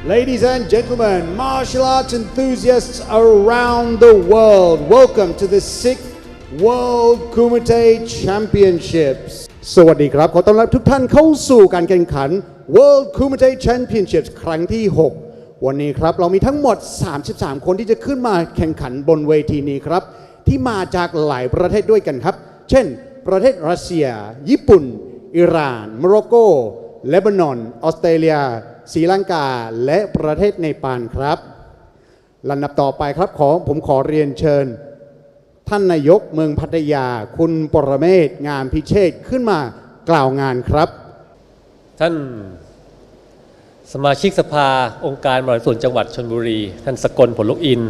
Ladies and gentlemen, martial arts enthusiasts around the world, welcome to the 6th World Kumite Championships สวัสดีครับขอต้อนรับทุกท่านเข้าสู่การแข่งขัน World Kumite Championships ครั้งที่ 6 วันนี้ครับเรามีทั้งหมด 33 คนที่จะขึ้นมาแข่งขันบนเวทีนี้ครับที่มาจากหลายประเทศด้วยกันครับเช่นประเทศรัสเซียญี่ปุ่นอิหร่านโมร็อกโกเลบานอนออสเตรเลียศรีลังกาและประเทศเนปาลครับลำดับต่อไปครับผมขอเรียนเชิญท่านนายกเมืองพัทยาคุณปรเมศงามพิเชษขึ้นมากล่าวงานครับท่านสมาชิกสภาองค์การบริหารส่วนจังหวัดชลบุรีท่านสกลผลลุกอิน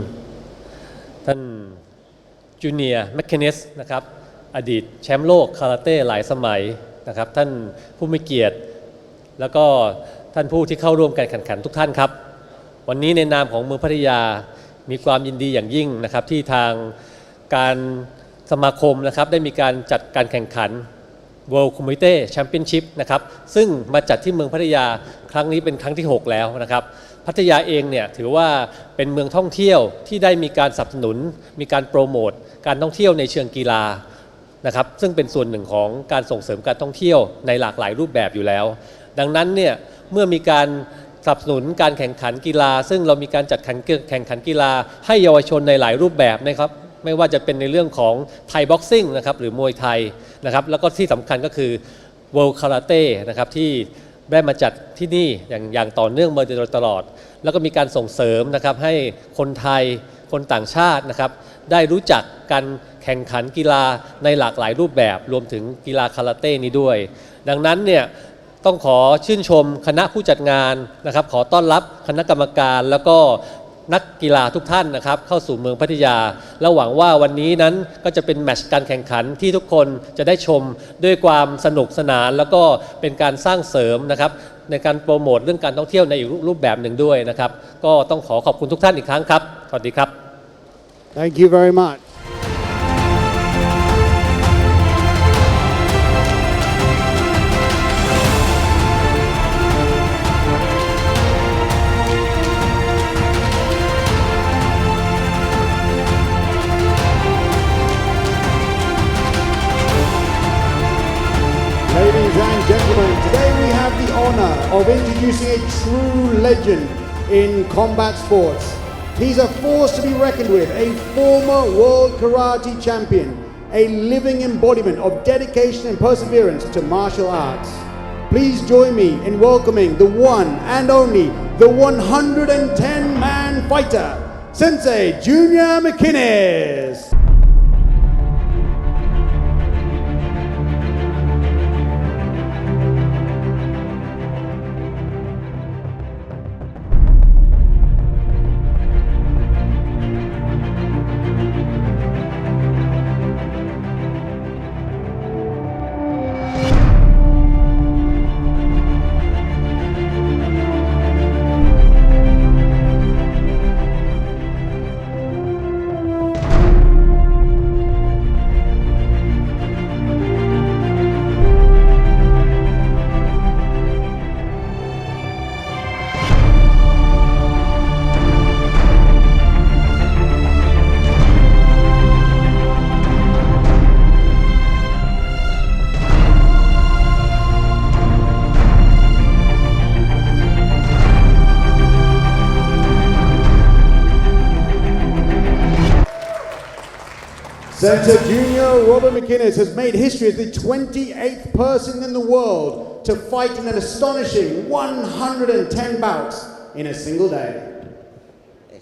ท่านจูเนียร์แมคเคเนสนะครับอดีตแชมป์โลกคาราเต้หลายสมัยนะครับท่านผู้มีเกียรติแล้วก็ท่านผู้ที่เข้าร่วมการแข่งขันทุกท่านครับวันนี้ในนามของเมืองพัทยามีความยินดีอย่างยิ่งนะครับที่ทางการสมาคมนะครับได้มีการจัดการแข่งขัน World Kumite Championship นะครับซึ่งมาจัดที่เมืองพัทยาครั้งนี้เป็นครั้งที่ 6 แล้วนะครับพัทยาเองเนี่ยถือว่าเป็นเมืองท่องเที่ยวที่ได้มีการสนับสนุนมีการโปรโมทการท่องเที่ยวในเชิงกีฬานะครับซึ่งเป็นส่วนหนึ่งของการส่งเสริมการท่องเที่ยวในหลากหลายรูปแบบอยู่แล้วดังนั้นเนี่ยเมื่อมีการสนับสนุนการแข่งขันกีฬาซึ่งเรามีการจัดแข่งขันกีฬาให้เยาวชนในหลายรูปแบบนะครับไม่ว่าจะเป็นในเรื่องของไทยบ็อกซิ่งนะครับหรือมวยไทยนะครับแล้วก็ที่สำคัญก็คือ World Karate นะครับที่ได้มาจัดที่นี่อย่างต่อเนื่องมาโดยตลอดแล้วก็มีการส่งเสริมนะครับให้คนไทยคนต่างชาตินะครับได้รู้จักการแข่งขันกีฬาในหลากหลายรูปแบบรวมถึงกีฬาคาราเต้นี้ด้วยดังนั้นเนี่ยต้องขอชื่นชมคณะผู้จัดงานนะครับขอต้อนรับคณะกรรมการแล้วก็นักกีฬาทุกท่านนะครับเข้าสู่เมืองพัทยาและหวังว่าวันนี้นั้นก็จะเป็นแมตช์การแข่งขันที่ทุกคนจะได้ชมด้วยความสนุกสนานแล้วก็เป็นการสร้างเสริมนะครับในการโปรโมทเรื่องการท่องเที่ยวในอีกรูปแบบหนึ่งด้วยนะครับก็ต้องขอบคุณทุกท่านอีกครั้งครับสวัสดีครับ Thank you very much Ladies and gentlemen, today we have the honor of introducing a true legend in combat sports. He's a force to be reckoned with, a former world karate champion, a living embodiment of dedication and perseverance to martial arts. Please join me in welcoming the one and only, the 110-man fighter, Sensei Junior McInnes. Sensei Junior Robert McInnes has made history as the 28th person in the world to fight in an astonishing 110 bouts in a single day.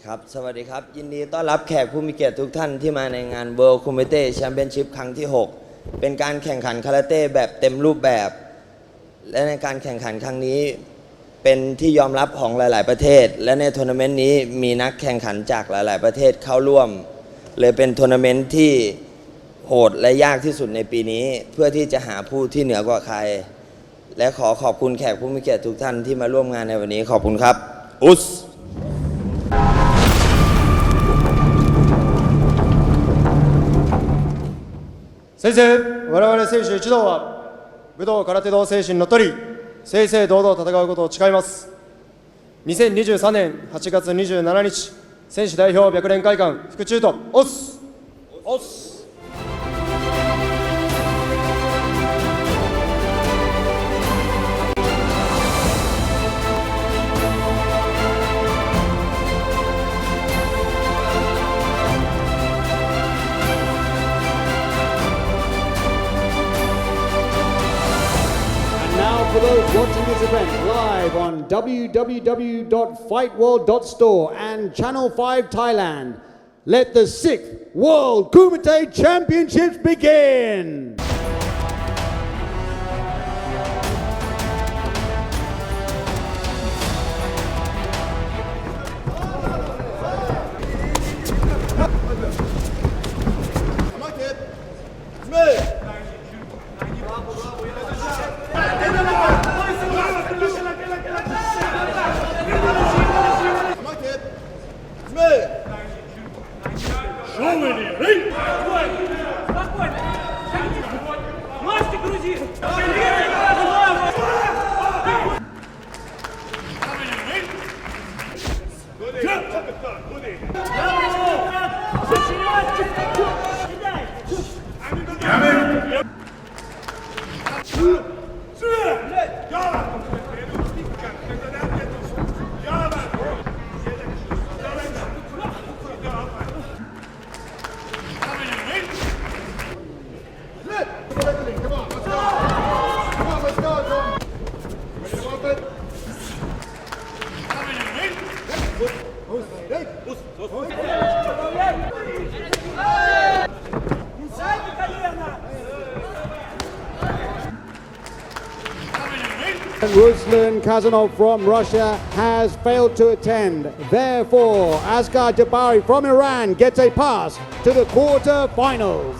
ครับสวัสดีครับยินดีต้อนรับแขกผู้มีเกียรติทุกท่านที่มาในงาน World Kumite Championship ครั้งที่ 6 เป็นการแข่งขันคาราเต้แบบเต็มรูปแบบ และในการแข่งขันครั้งนี้เป็นที่ยอมรับของหลายๆประเทศและในทัวร์นาเมนต์นี้มีนักแข่งขันจากหลายๆประเทศเข้าร่วมเลยเป็นทัวร์นาเมนต์ที่โหดและยากที่สุดในปีนี้เพื่อที่จะหาผู้ที่เหนือกว่าใครและขอขอบคุณแขกผู้มีเกียรติทุกท่านที่มาร่วมงานในวันนี้ขอบคุณครับอุส先生、我々選手一同は武道空手道精神にのっとり正々堂々戦うことを誓います。2023年8月27日選手代表白連会館副中途オスオス For those watching this event live on www.fightworld.store and Channel 5 Thailand, let the 6th World Kumite Championships begin! Ruslan Kazanov from Russia has failed to attend. Therefore, Asghar Jabari from Iran gets a pass to the quarter-finals.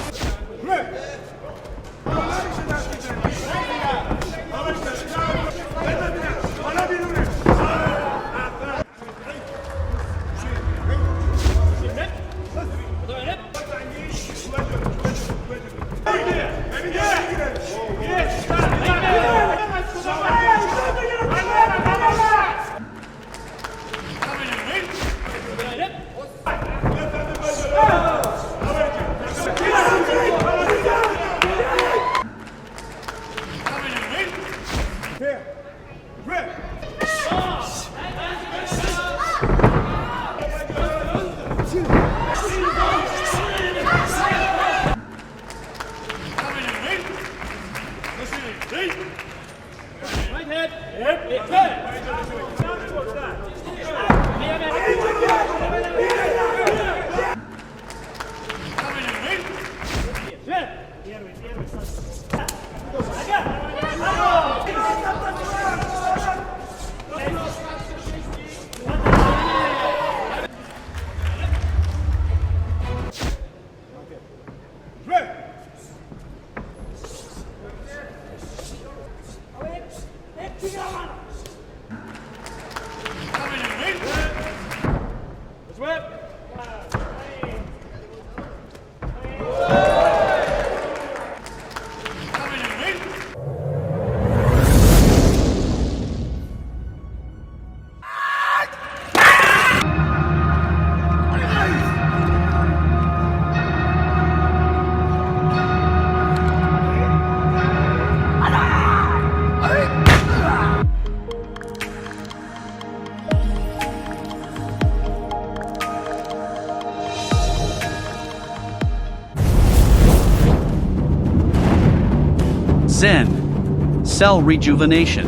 Zen. Cell Rejuvenation.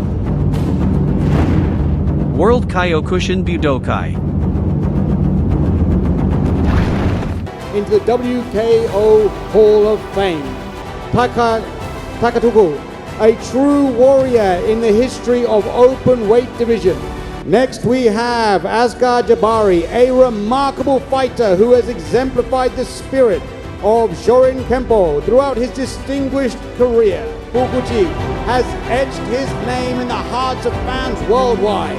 World Kyokushin Budokai. Into the WKO Hall of Fame, Takatuku, a true warrior in the history of open weight division. Next we have Asghar Jabari, a remarkable fighter who has exemplified the spirit of Shorin Kempo throughout his distinguished career. Fukuchi has etched his name in the hearts of fans worldwide.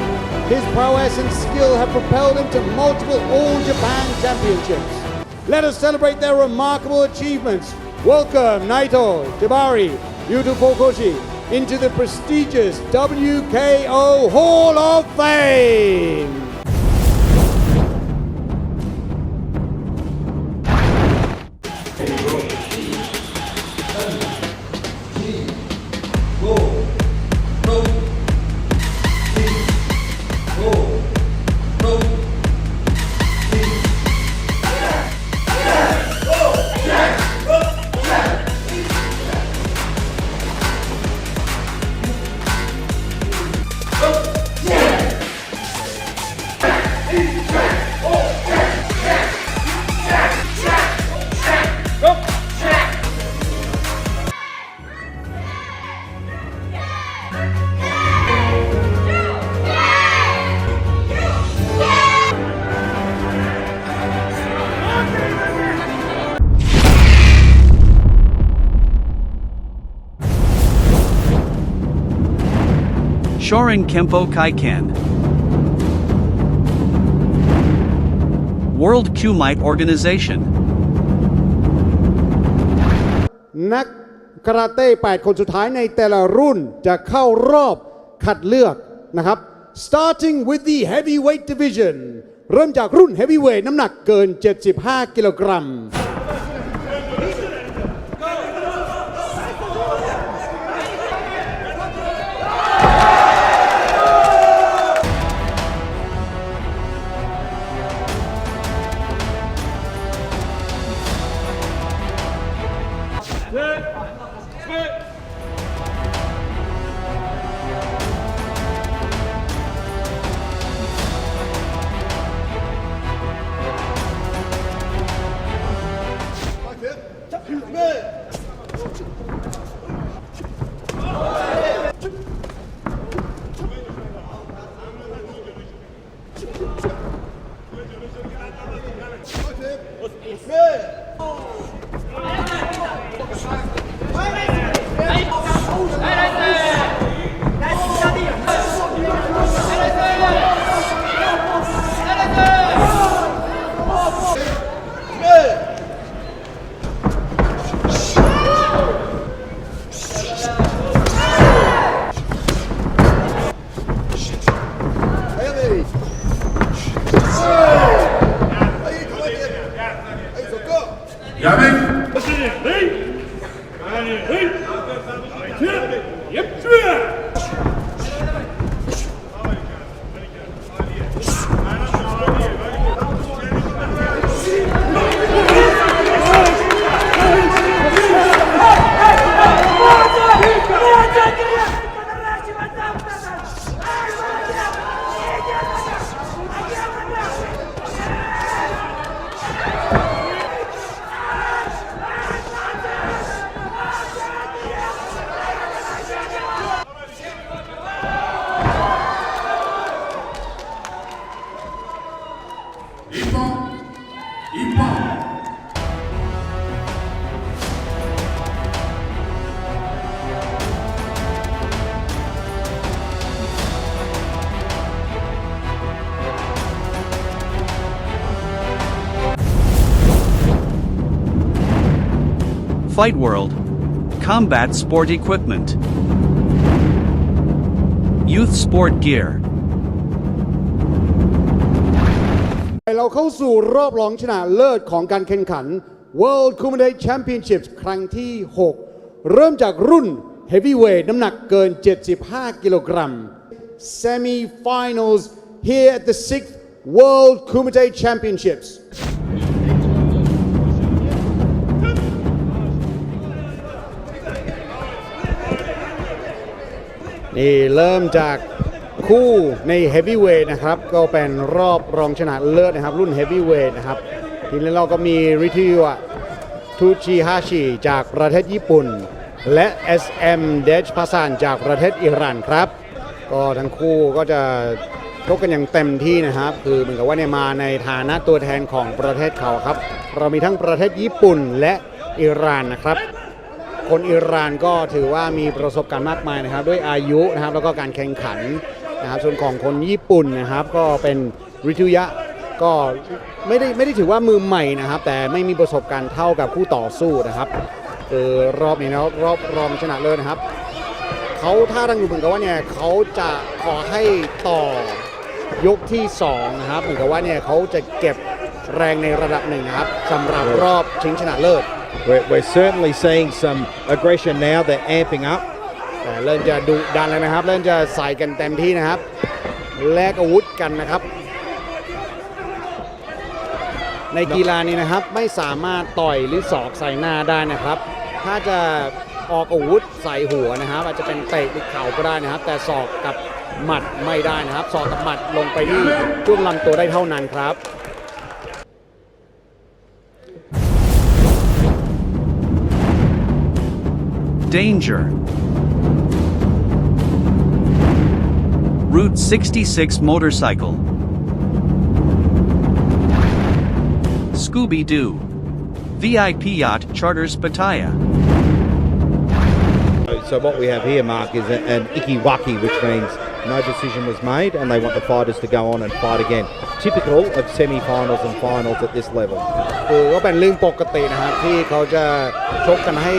His prowess and skill have propelled him to multiple All Japan Championships. Let us celebrate their remarkable achievements. Welcome Naito, Jabari, Yuto Fukuchi, into the prestigious WKO Hall of Fame. Shorin Kempo Kaikan. World Kumite Organization. นักคาราเต้ 8 คนสุดท้ายในแต่ละรุ่นจะเข้ารอบคัดเลือกนะครับ starting with the heavyweight division เริ่มจากรุ่น heavyweight น้ำหนักเกิน 75 กิโลกรัมFight World. Combat Sport Equipment. Youth Sport Gear. เราเข้าสู่รอบรองชนะเลิศของการแข่งขัน World Kumite Championships ครั้งที่ 6 เริ่มจากรุ่น Heavyweight น้ำหนักเกิน 75 กิโลกรัม Semi-finals here at the 6th World Kumite Championshipsนี่เริ่มจากคู่ใน Heavyweight นะครับก็เป็นรอบรองชนะเลิศนะครับรุ่น Heavyweight นะครับทีนี้เราก็มีริทิวะทูชิฮาชิจากประเทศญี่ปุ่นและ SM เดชพาซานจากประเทศอิหร่านครับก็ทั้งคู่ก็จะชกกันอย่างเต็มที่นะครับคือเหมือนกับว่าเนี่ยมาในฐานะตัวแทนของประเทศเขาครับเรามีทั้งประเทศญี่ปุ่นและอิหร่านนะครับคนอิหร่านก็ถือว่ามีประสบการณ์มากมายนะครับด้วยอายุนะครับแล้วก็การแข่งขันนะครับส่วนของคนญี่ปุ่นนะครับก็เป็นริทุยะก็ไม่ได้ถือว่ามือใหม่นะครับแต่ไม่มีประสบการณ์เท่ากับคู่ต่อสู้นะครับคือรอบนี้นะรอบรองชนะเลิศนะครับเข เขาถ้าทางดูเหมือนกับว่าเนี่ยเขาจะขอให้ต่อยกที่2นะครับเหมือนกับว่าเนี่ยเขาจะเก็บแรงในระดับหนึ่งนะครับสำหรับรอบชิงชนะเลิศ We're certainly seeing some aggression now. They're amping up. แต่เริ่มจะดุดันแล้วนะครับเริ่มจะใส่กันเต็มที่นะครับแลกอาวุธกันนะครับในกีฬานี้นะครับไม่สามารถต่อยหรือศอกใส่หน้าได้นะครับถ้าจะออกอาวุธใส่หัวนะครับอาจจะเป็นเตะหรือเข่าก็ได้นะครับแต่ศอกกับหมัดไม่ได้นะครับศอกกับหมัดลงไปที่ช่วงลำตัวได้เท่านั้นครับ Danger. Route 66 motorcycle. Scooby-Doo. VIP yacht charters Pattaya. So what we have here, Mark, is an ikiwaki, which means no decision was made and they want the fighters to go on and fight again. Typical of semi-finals and finals at this level. คือก็เป็นเรื่องปกตินะครับที่เขาจะชกกันให้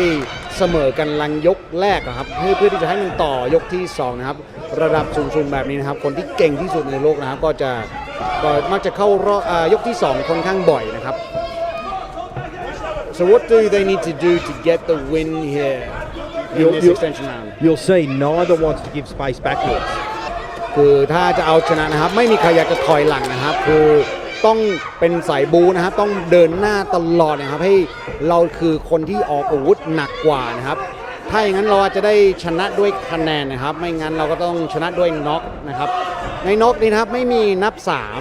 เสมอกันลังยกแรกนะครับเพื่อที่จะให้มันต่อยกที่2นะครับระดับสูงๆแบบนี้นะครับคนที่เก่งที่สุดในโลกนะครับก็มักจะเข้ารอบยกที่2ค่อนข้างบ่อยนะครับ So what do they need to do to get the win here in this extension round? You'll see neither wants to give space backwards. คือถ้าจะเอาชนะนะครับไม่มีใครอยากจะถอยหลังนะครับคือต้องเป็นสายบูนะครับต้องเดินหน้าตลอดนะครับให้เราคือคนที่ออกอาวุธหนักกว่านะครับถ้าอย่างนั้นเราอาจจะได้ชนะด้วยคะแนนนะครับไม่งั้นเราก็ต้องชนะด้วยน็อกนะครับในน็อกนี้นะครับไม่มีนับ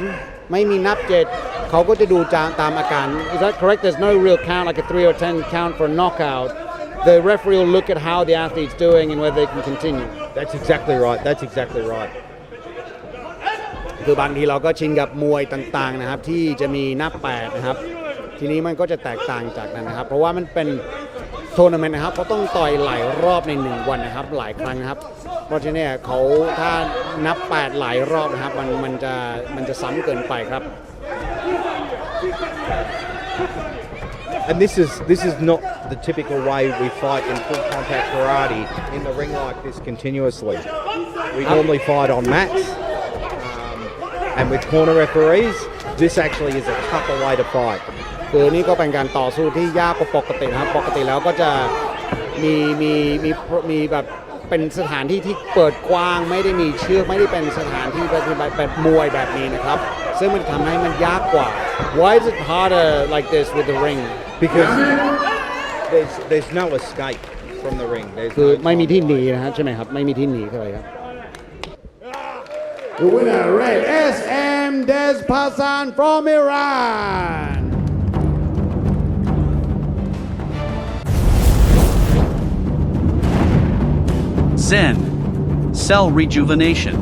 3ไม่มีนับ7เขาก็จะดูตามอาการ Is that correct? There's no real count like a 3 or 10 count for a knockout. The referee will look at how the athlete's doing and whether they can continue. That's exactly right. That's exactly right. คือบางทีเราก็ชินกับมวยต่างๆนะครับที่จะมีนับ8นะครับทีนี้มันก็จะแตกต่างจากนั้นนะครับเพราะว่ามันเป็นทัวร์นาเมนต์นะครับเขาต้องต่อยหลายรอบใน1วันนะครับหลายครั้งนะครับเพราะฉะนั้นเขาถ้านับ8หลายรอบนะครับมันจะซ้ำเกินไปครับ And this is not the typical way we fight in full contact karate in the ring like this continuously. We normally fight on mats. And with corner referees, this actually is a tougher way to fight. คือนี่ก็เป็นการต่อสู้ที่ยากกว่าปกตินะครับปกติแล้วก็จะมีแบบเป็นสถานที่ที่เปิดกว้างไม่ได้มีเชือกไม่ได้เป็นสถานที่แบบมวยแบบนี้นะครับซึ่งมันทำให้มันยากกว่า Why is it harder like this with the ring? Because there's no escape from the ring. คือไม่มีที่หนีนะครับใช่ไหมครับไม่มีที่หนีเลยครับ The winner, red, SM Despassan from Iran. Zen. Cell rejuvenation.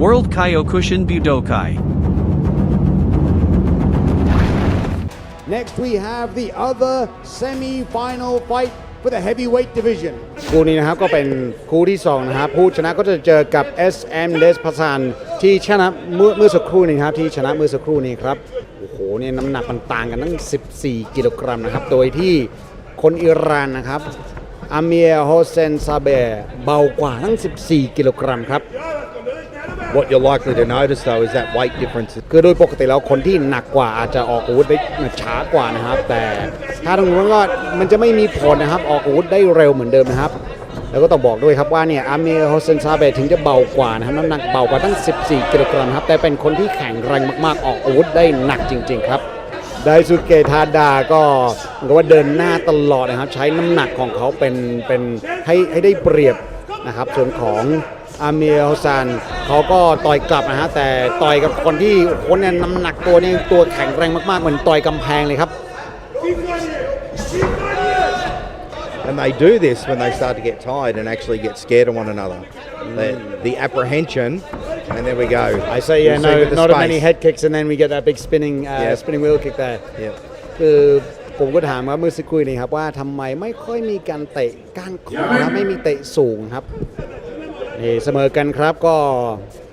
World Kyokushin Budokai. Next we have the other semi-final fight for the heavyweight division คู่นี้นะครับก็เป็นคู่ที่2นะครับผู้ชนะก็จะเจอกับ SM Despassan ที่ชนะเมื่อสักครู่นี้ครับที่ชนะเมื่อสักครู่นี้ครับโอ้โหเนี่ยน้ำหนักมันต่างกันตั้ง14กิโลกรัมนะครับโดยที่คนอิหร่านนะครับอาเมียโฮเซนซาเบเบากว่าทั้ง14กิโลกรัมครับ What you're likely to notice though is that weight difference. คือโดยปกติแล้วคนที่หนักกว่าอาจจะออกอาวุธได้ช้ากว่านะครับแต่ถ้าตรงนู้นก็มันจะไม่มีผลนะครับออกอาวุธได้เร็วเหมือนเดิมนะครับแล้วก็ต้องบอกด้วยครับว่าเนี่ยอาเมียโฮเซนซาเบถึงจะเบากว่านะครับน้ำหนักเบากว่าตั้ง14กิโลกรัมครับแต่เป็นคนที่แข็งแรงมากๆออกอาวุธได้หนักจริงๆครับไดซุเกะทาดาก็เหมือนกับว่าเดินหน้าตลอดนะครับใช้น้ำหนักของเขาเป็นให้ได้เปรียบนะครับส่วนของอาเมียโฮซันเขาก็ต่อยกลับนะฮะแต่ต่อยกับคนที่คนเนี่ยน้ำหนักตัวนี่ตัวแข็งแรงมากๆเหมือนต่อยกำแพงเลยครับ And they do this when they start to get tired and actually get scared of one another. The apprehension, and there we go. I say yeah, no, not many head kicks, and then we get that big spinning wheel kick there. คือผมก็ถามว่าเมื่อสักครู่นี้ครับว่าทำไมไม่ค่อยมีการเตะก้านคอนะไม่มีเตะสูงครับนี่เสมอกันครับก็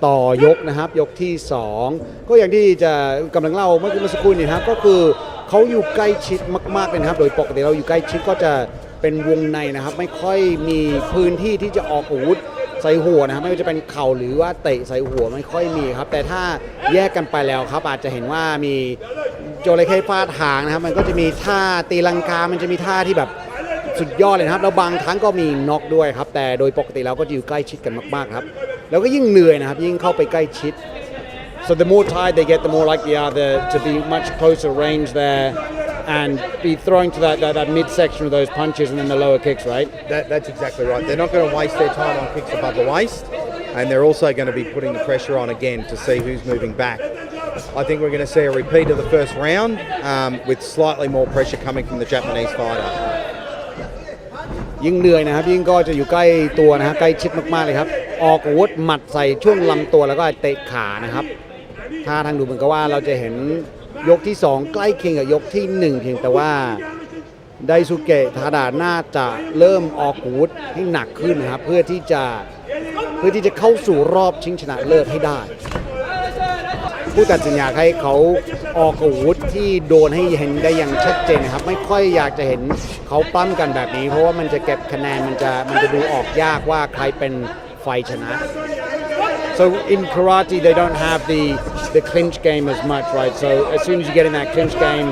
ต่อยกนะครับยกที่2ก็อย่างที่จะกำลังเล่าเมื่อสักครู่นี้ครับก็คือเขาอยู่ใกล้ชิดมากๆเลยนะครับโดยปกติเราอยู่ใกล้ชิดก็จะ เป็นวงในนะครับไม่ค่อยมีพื้นที่ที่จะออกอาวุธใส่หัวนะครับไม่ว่าจะเป็นเข่าหรือว่าเตะใส่หัวไม่ค่อยมีครับแต่ถ้าแยกกันไปแล้วครับอาจจะเห็นว่ามีโจเลเคฟาดหางนะครับมันก็จะมีท่าตีลังกามันจะมีท่าที่แบบสุดยอดเลยนะครับแล้วบางครั้งก็มีน็อกด้วยครับแต่โดยปกติแล้วก็จะอยู่ใกล้ชิดกันมากๆครับแล้วก็ยิ่งเหนื่อยนะครับยิ่งเข้าไปใกล้ชิด so the more tired they get the more likely they are to be much closer range there and be throwing to that midsection of those punches and then the lower kicks right That's exactly right. They're not going to waste their time on kicks above the waist, and they're also going to be putting the pressure on again to see who's moving back. I think we're going to see a repeat of the first round with slightly more pressure coming from the Japanese fighter. ยิ่งเหนื่อยนะครับยิ่งก็จะอยู่ใกล้ตัวนะฮะใกล้ชิดมากๆเลยครับออกอาวุธหมัดใส่ช่วงลำตัวแล้วก็เตะขานะครับถ้าทางดูเหมือนกับว่าเราจะเห็นยกที่2ใกล้เคียงกับยกที่1เพียงแต่ว่าไดซุเกะทาดาน่าจะเริ่มออกอาวุธให้หนักขึ้นนะครับเพื่อที่จะเข้าสู่รอบชิงชนะเลิศให้ได้ผู้ตัดสินอยากให้เขาออกอาวุธที่โดนให้เห็นได้อย่างชัดเจนนะครับไม่ค่อยอยากจะเห็นเขาปั้มกันแบบนี้เพราะว่ามันจะเก็บคะแนนมันจะดูออกยากว่าใครเป็นฝ่ายชนะ so in karate they don't have the clinch game as much right so as soon as you get in that clinch game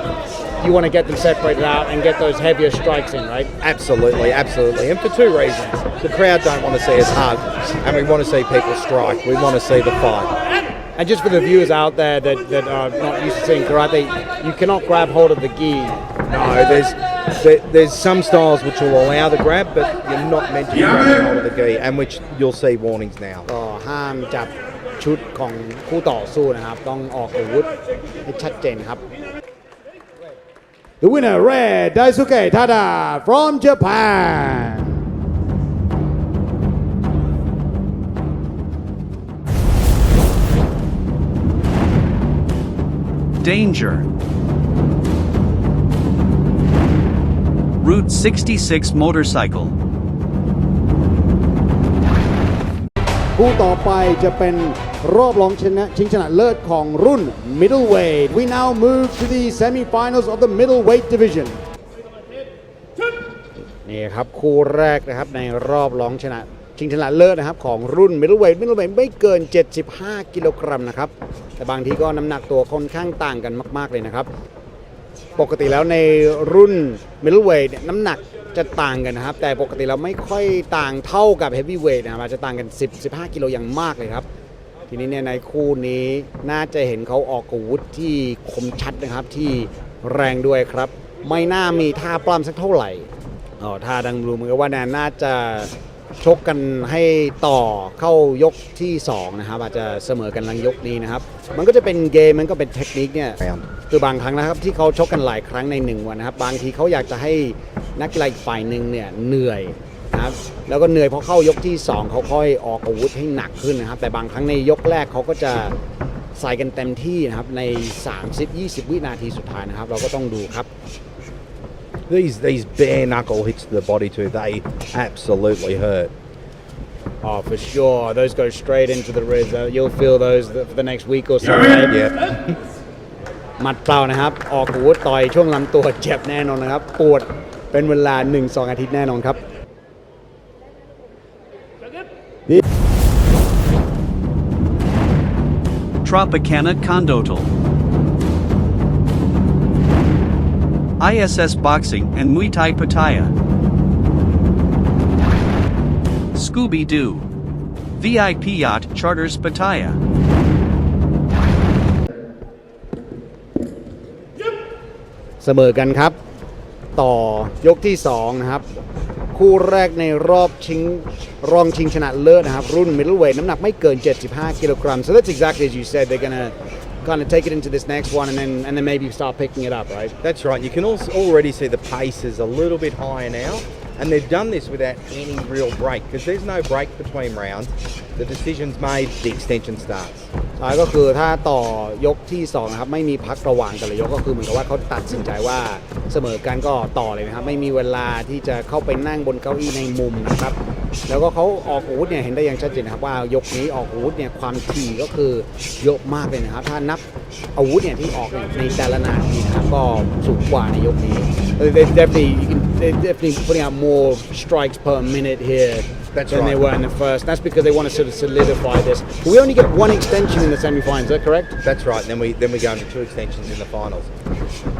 you want to get them separated out and get those heavier strikes in right Absolutely, absolutely, and for two reasons. The crowd don't want to see us hug, and we want to see people strike. We want to see the fight. and just for the viewers out there that are not used to seeing karate you cannot grab hold of the gi No, there's some styles which will allow the grab, but you're not meant to be grabbing hold of the gi, and which you'll see warnings now. ก็ห้ามจับชุดของคู่ต่อสู้นะครับต้องออกอาวุธให้ชัดเจนครับ The winner red Daisuke Tada from Japan Danger. Route 66 motorcycle. คู่ต่อไปจะเป็นรอบรองชิงชนะเลิศของรุ่น middleweight we now move to the semi-finals of the middleweight division นี่ครับคู่แรกนะครับในรอบรองชิงชนะเลิศนะครับของรุ่น middleweight ไม่เกิน75กิโลกรัมนะครับแต่บางทีก็น้ำหนักตัวค่อนข้างต่างกันมากๆเลยนะครับปกติแล้วในรุ่น middleweight เนี่ยน้ำหนักจะต่างกันนะครับแต่ปกติเราไม่ค่อยต่างเท่ากับ heavyweight นะครับอาจจะต่างกัน 10-15 กิโลอย่างมากเลยครับทีนี้เนี่ยในคู่นี้น่าจะเห็นเขาออกอาวุธที่คมชัดนะครับที่แรงด้วยครับไม่น่ามีท่าปล้ำสักเท่าไหร่ท่าดังรู้เหมือนกับว่าน่าจะชกกันให้ต่อเข้ายกที่2นะครับอาจจะเสมอกันลังยกนี้นะครับมันก็จะเป็นเกมมันก็เป็นเทคนิคเนี่ยคือบางครั้งนะครับที่เขาชกกันหลายครั้งใน1วันนะครับบางทีเขาอยากจะให้นักกีฬาอีกฝ่ายหนึ่งเนี่ยเหนื่อยนะครับแล้วก็เหนื่อยพอเข้ายกที่2เขาค่อยออกอาวุธให้หนักขึ้นนะครับแต่บางครั้งในยกแรกเขาก็จะใส่กันเต็มที่นะครับใน 30-20 วินาทีสุดท้ายนะครับเราก็ต้องดูครับThese bare knuckle hits to the body too, they absolutely hurt. Oh, for sure. Those go straight into the ribs. You'll feel those for the next week or so. Yeah. หมัดเปล่านะครับออกอาวุธต่อยช่วงลำตัวเจ็บแน่นอนนะครับปวดเป็นเวลา 1-2 อาทิตย์แน่นอนครับ Tropicana Condotl. ISS Boxing and Muay Thai Pattaya. Scooby-Doo. VIP Yacht Charters Pattaya. เสมอกันครับต่อยกที่2นะครับคู่แรกในรอบรองชิงชนะเลิศนะครับรุ่น middleweight น้ำหนักไม่เกิน75กิโลกรัม so that's exactly as you said they're gonna kind of take it into this next one and then maybe start picking it up right That's right. You can also already see the pace is a little bit higher now, and they've done this without any real break because there's no break between rounds. The decision's made, the extension starts. ใช่ก็คือถ้าต่อยกที่2นะครับไม่มีพักระหว่างแต่ละยกก็คือเหมือนกับว่าเขาตัดสินใจว่าเสมอกันก็ต่อเลยนะครับไม่มีเวลาที่จะเข้าไปนั่งบนเก้าอี้ในมุมนะครับ แล้วก็เขาออกอาวุธเนี่ยเห็นได้อย่างชัดเจนนะครับว่ายกนี้ออกอาวุธเนี่ยความถี่ก็คือเยอะมากเลยนะครับถ้านับอาวุธเนี่ยที่ออกในแต่ละนาทีนะครับก็สูงกว่าในยกนี้ they're definitely putting out more strikes per minute here That's than they right. were in the first. That's because they want to sort of solidify this. But we only get one extension in the semi-finals. Is that correct? That's right. And then we go into 2 extensions in the finals.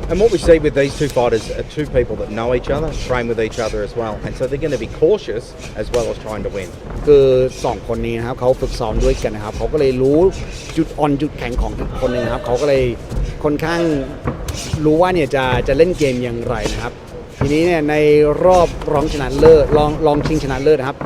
And what we see with these 2 fighters are 2 people that know each other, train with each other as well, and so they're going to be cautious as well as trying to win. คือ2คนนี้นะครับเขาฝึกซ้อมด้วยกันนะครับเขาก็เลยรู้จุดอ่อนจุดแข็งของทุกคนนึงครับเขาก็เลยค่อนข้างรู้ว่าเนี่ยจะเล่นเกมอย่างไรนะครับทีนี้เนี่ยในรอบรองชนะเลิศรองชิงชนะเลิศนะครับ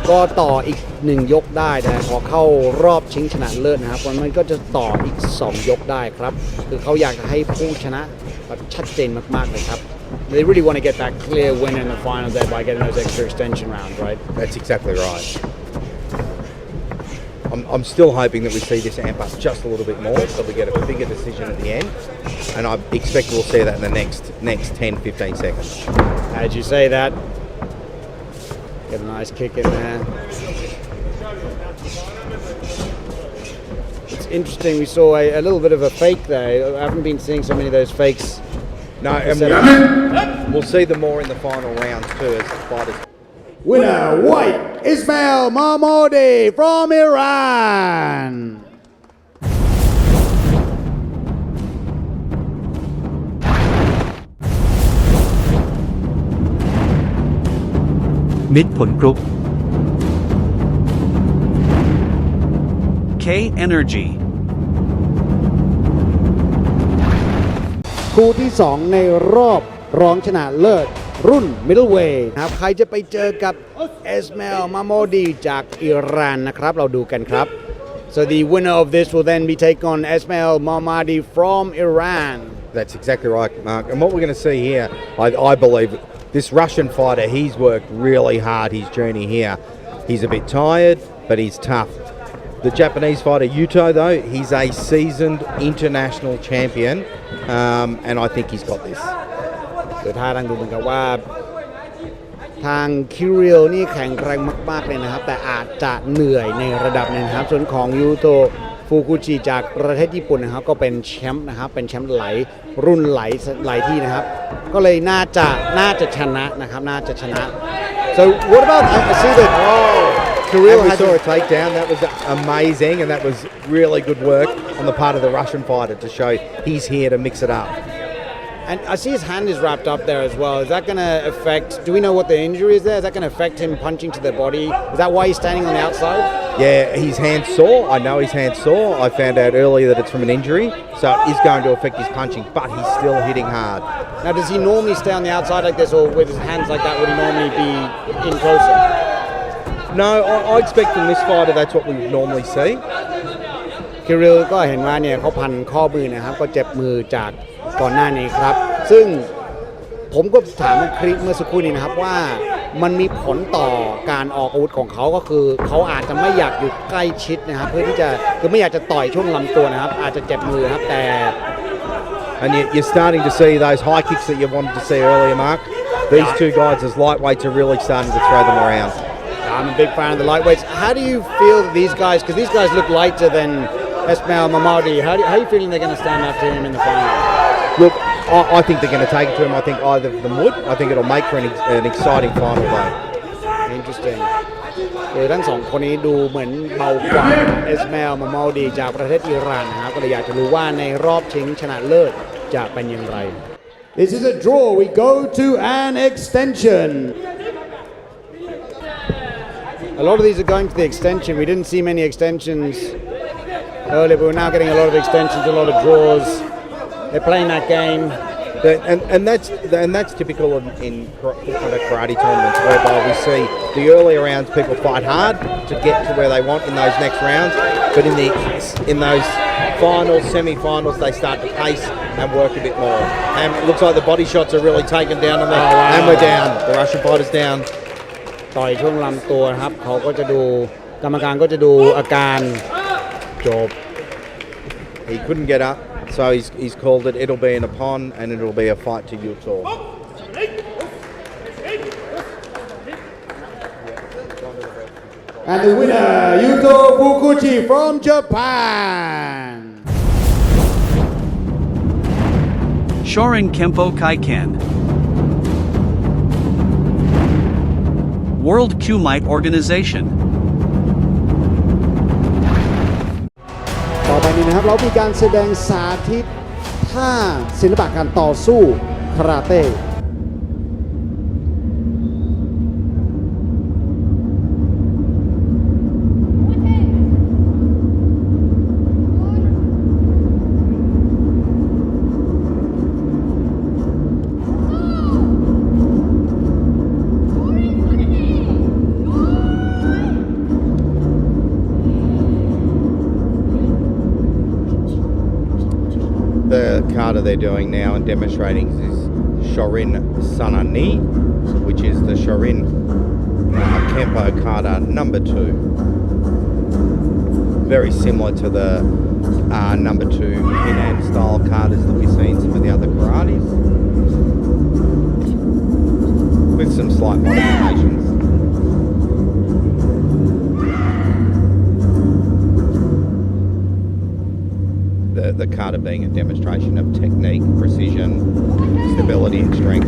ก็ต่ออีก1ยกได้แต่พอเข้ารอบชิงชนะเลิศนะครับมันก็จะต่ออีก2ยกได้ครับคือเขาอยากจะให้ผู้ชนะแบบชัดเจนมากๆเลยครับ They really want to get that clear win in the final there by getting those extra extension rounds, right? That's exactly right. I'm still hoping that we see this amp up just a little bit more so we get a bigger decision at the end, and I expect we'll see that in the next 10-15 seconds. As you say that, get a nice kick in there. It's interesting, we saw a little bit of a fake there. I haven't been seeing so many of those fakes. No, and we'll see them more in the final rounds too as the fighters. Winner, white, Ismail Mahmoudi from Iran. มิตรผลกรุ๊ป K Energy คู่ที่ 2 ในรอบรองชนะเลิศรุ่น middleweight นะครับใครจะไปเจอกับ Ismail Mahmoudi จากอิหร่านนะครับเราดูกันครับ so the winner of this will then be taking on Ismail Mahmoudi from Iran. That's exactly right, Mark. And what we're going to see here, I believe, this Russian fighter, he's worked really hard his journey here. He's a bit tired, but he's tough. The Japanese fighter Yuto, though, he's a seasoned international champion, and I think he's got this. คือท่าทางดูเหมือนกับว่าทางคิริลนี่แข็งแรงมากๆเลยนะครับแต่อาจจะเหนื่อยในระดับหนึงครับส่วนของยูโตฟูกุจิจากประเทศญี่ปุ่นนะครับก็เป็นแชมป์นะครับเป็นแชมป์ไหลรุ่นไหลที่นะครับก็เลยน่าจะชนะนะครับน่าจะชนะ so what about I see that Kirill We has saw a takedown. That was amazing, and that was really good work on the part of the Russian fighter to show he's here to mix it up. And I see his hand is wrapped up there as well. Is that going to affect, do we know what the injury is there? Is that going to affect him punching to the body? Is that why he's standing on the outside? Yeah, his hand's sore. I know his hand's sore. I found out earlier that it's from an injury, so it is going to affect his punching, but he's still hitting hard. Now, does he normally stay on the outside like this, or with his hands like that, would he normally be in closer? No, I expect in this fighter that's what we would normally see. คิริลก็เห็นว่าเนี่ยเขาพันข้อมือนะครับก็เจ็บมือจากก่อนหน้านี้ครับซึ่งผมก็ถามคลิปเมื่อสักครู่นี้นะครับว่ามันมีผลต่อการออกอาวุธของเขาก็คือเขาอาจจะไม่อยากอยู่ใกล้ชิดนะครับเพื่อที่จะคือไม่อยากจะต่อยช่วงลำตัวนะครับอาจจะเจ็บมือครับแต่ And you're starting to see those high kicks that you wanted to see earlier, Mark. These 2 guys as lightweights are really starting to throw them around. I'm a big fan of the lightweights. How do you feel that these guys, because these guys look lighter than Ismail Mahmoudi, how are you feeling they're going to stand up to him in the final? Look, I think they're going to take it to him. I think either of them would. I think it'll make for an exciting final though. Interesting. คือทั้งสองคนนี้ดูเหมือนเบากว่า Ismail Mahmoudi จากประเทศอิหร่านนะครับก็เลยอยากจะรู้ว่าในรอบชิงชนะเลิศจะเป็นอย่างไร This is a draw. We go to an extension. A lot of these are going to the extension. We didn't see many extensions earlier, but we're now getting a lot of extensions, a lot of draws. They're playing that game. And that's typical in kind of karate tournaments, whereby we see the earlier rounds people fight hard to get to where they want in those next rounds, but in those finals, semi-finals, they start to pace and work a bit more. And it looks like the body shots are really taken down on that, and we're down. The Russian fighter's down. ต่อยช่วงลำตัวนะครับเขาก็จะดูกรรมการก็จะดูอาการจบ He couldn't get up, so he's called it. It'll be an upon, and it'll be a fight to Yuto. And the winner, Yuto Fukuchi from Japan. Shorin Kempo Kaiken. World Kumite Organization. ต่อไปนี้นะครับเรามีการแสดงสาธิตท่าศิลปะการต่อสู้คาราเต้ The kata they're doing now and demonstrating is Shorin Sanani, which is the Shorin Kempo kata number 2. Very similar to the number 2 Pinan style katas that we've seen some of the other karates, with some slight modifications. The kata being a demonstration of technique, precision, stability and strength.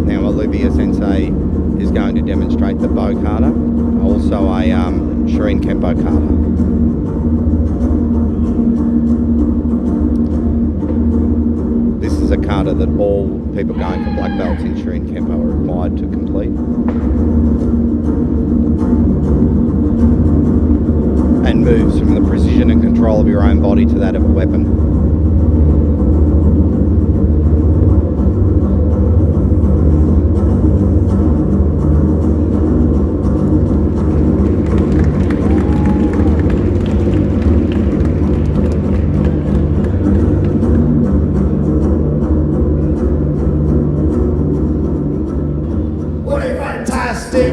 Now Olivia Sensei is going to demonstrate the bow kata, also a Shorin Kempo kata. This is a kata that all people going for black belts in Shorin Kempo are required to complete. And moves from the precision and control of your own body to that of a weapon.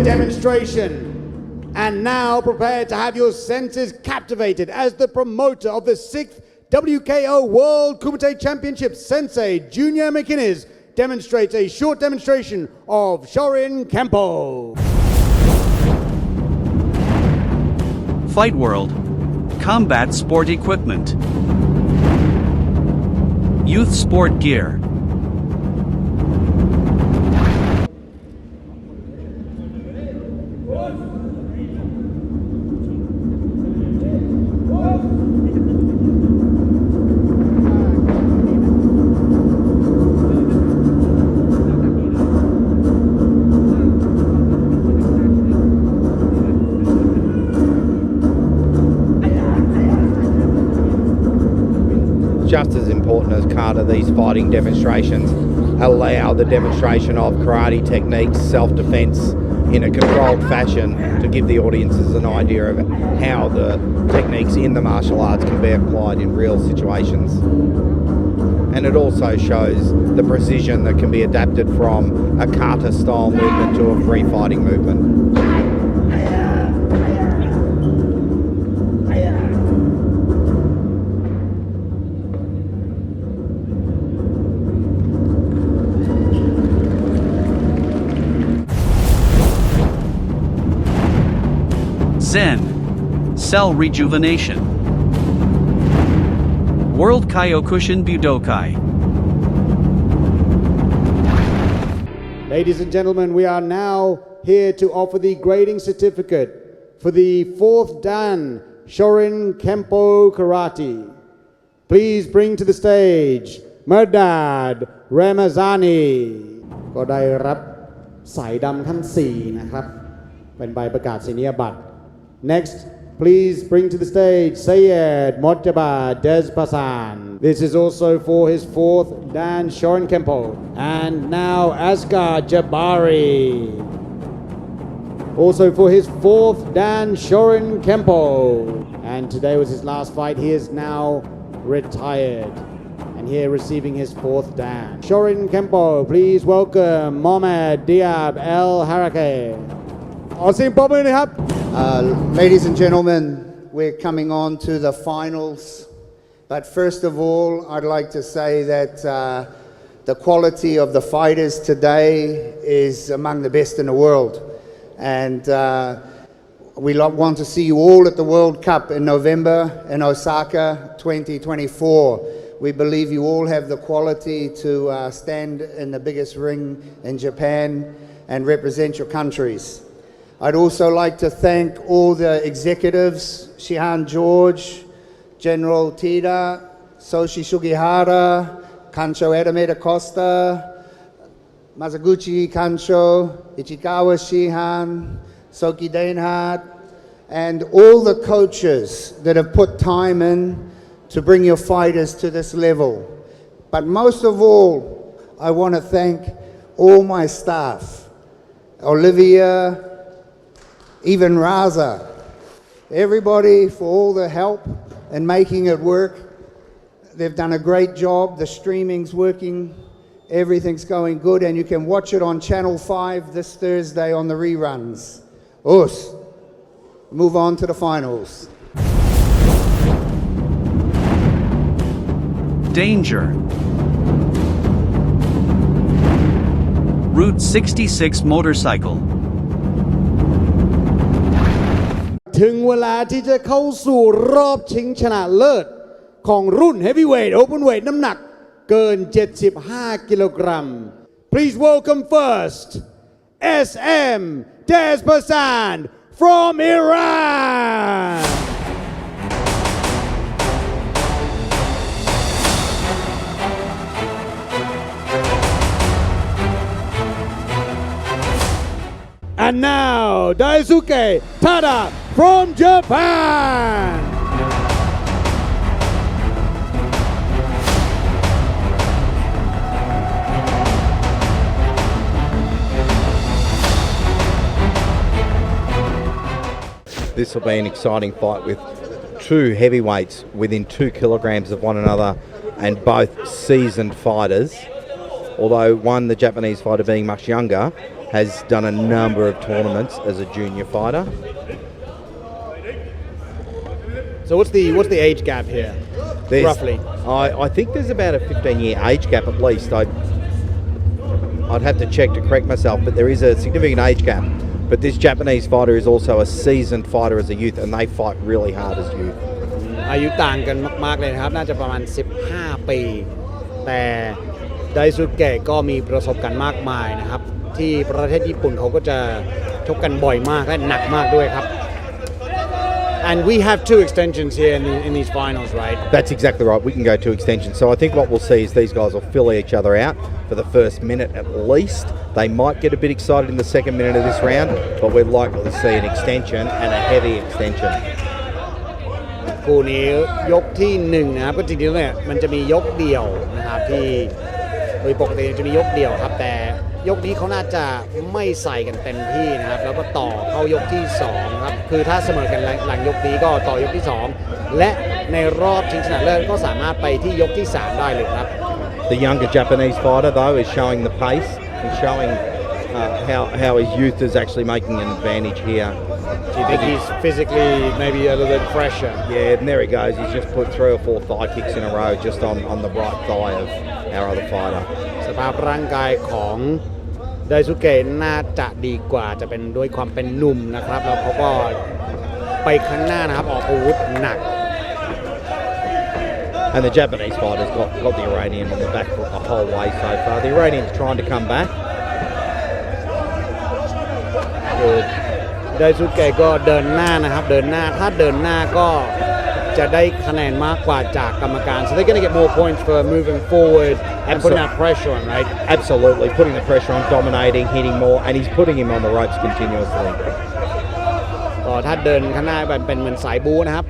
Demonstration. And now prepare to have your senses captivated as the promoter of the 6th WKO World Kumite Championship, Sensei Junior McInnes, demonstrates a short demonstration of Shorin Kempo. Fight World. Combat Sport Equipment. Youth Sport Gear. Just as important as kata, these fighting demonstrations allow the demonstration of karate techniques, self-defense in a controlled fashion to give the audiences an idea of how the techniques in the martial arts can be applied in real situations. And it also shows the precision that can be adapted from a kata style movement to a free fighting movement. Zen. Cell Rejuvenation. World Kyokushin Budokai. Ladies and gentlemen, we are now here to offer the grading certificate for the 4th Dan Shorin Kempo Karate. Please bring to the stage Merdad Ramazani ก็ได้รับสายดำขั้น4นะครับเป็นใบประกาศนียบัตร Next, please bring to the stage Sayed Mojtaba Dezpasan. This is also for his 4th Dan Shorin Kempo. And now Asghar Jabari. Also for his 4th Dan Shorin Kempo. And today was his last fight. He is now retired. And here receiving his 4th Dan. Shorin Kempo, please welcome Mohamed Diab El Harake. อเสียงปรบมือหนะครับ Ladies and gentlemen, we're coming on to the finals. But first of all, I'd like to say that the quality of the fighters today is among the best in the world. And we want to see you all at the World Cup in November in Osaka 2024. We believe you all have the quality to stand in the biggest ring in Japan and represent your countries. I'd also like to thank all the executives, Shihan George, General Tida, Soshi Sugihara, Kancho Adameda Costa, Masaguchi Kancho, Ichikawa Shihan, Soki Dainhardt, and all the coaches that have put time in to bring your fighters to this level. But most of all, I want to thank all my staff, Olivia, even Raza, everybody for all the help and making it work. They've done a great job. The streaming's working. Everything's going good. And you can watch it on Channel 5 this Thursday on the reruns. Us. Move on to the finals. Danger. Route 66 motorcycle. ถึงเวลาที่จะเข้าสู่รอบชิงชนะเลิศของรุ่น Heavyweight Openweight น้ำหนักเกิน 75 กิโลกรัม Please welcome first SM Dazbasan from Iran. And now, Daisuke Tada from Japan. This will be an exciting fight with two heavyweights within 2 kilograms of one another and both seasoned fighters. Although one, the Japanese fighter being much younger, has done a number of tournaments as a junior fighter. So what's the age gap here, roughly? I think there's about a 15-year age gap at least. I'd have to check to correct myself, but there is a significant age gap. But this Japanese fighter is also a seasoned fighter as a youth, and they fight really hard as youth. อายุต่างกันมากๆเลยนะครับน่าจะประมาณ 15 ปีแต่ไดซุเกะก็มีประสบการณ์มากมายนะครับที่ประเทศญี่ปุ่นเขาก็จะชกกันบ่อยมากและหนักมากด้วยครับ And we have 2 extensions here in these finals, right? That's exactly right. We can go 2 extensions. So I think what we'll see is these guys will fill each other out for the first minute at least. They might get a bit excited in the second minute of this round, but we're likely to see an extension and a heavy extension. คู่นี้ยกที่1นะครับก็จริงๆเนี่ยมันจะมียกเดียวนะครับที่โดยปกติจะมียกเดียวครับแต่ยกนี้เขาน่าจะไม่ใส่กันเต็มที่นะครับแล้วก็ต่อเข้ายกที่2ครับคือถ้าเสมอกันหลังยกนี้ก็ต่อยกที่2และในรอบชิงชนะเลิศก็สามารถไปที่ยกที่3ได้เลยครับ The younger Japanese fighter though is showing the pace and showing how his youth is actually making an advantage here. Do you think he's physically maybe a little bit fresher? Yeah, and there he goes. He's just put 3 or 4 thigh kicks in a row just on the right thigh of our other fighter. สภาพร่างกายของไดซุเกะน่าจะดีกว่าจะเป็นด้วยความเป็นหนุ่มนะครับแล้วเขาก็ไปข้างหน้านะครับออกอาวุธหนัก And the Japanese fighter's got the Iranian on the back foot the whole way so far. The Iranian's trying to come back. ไดซุเกะก็เดินหน้านะครับเดินหน้าถ้าเดินหน้าก็จะได้คะแนนมากกว่าจากกรรมการ so they're going to get more points for moving forward and putting that pressure on, right? Absolutely, putting the pressure on, dominating, hitting more, and he's putting him on the ropes continuously. ก็ถ้าเดินข้างหน้าเป็นเหมือนสายบู๊นะครับ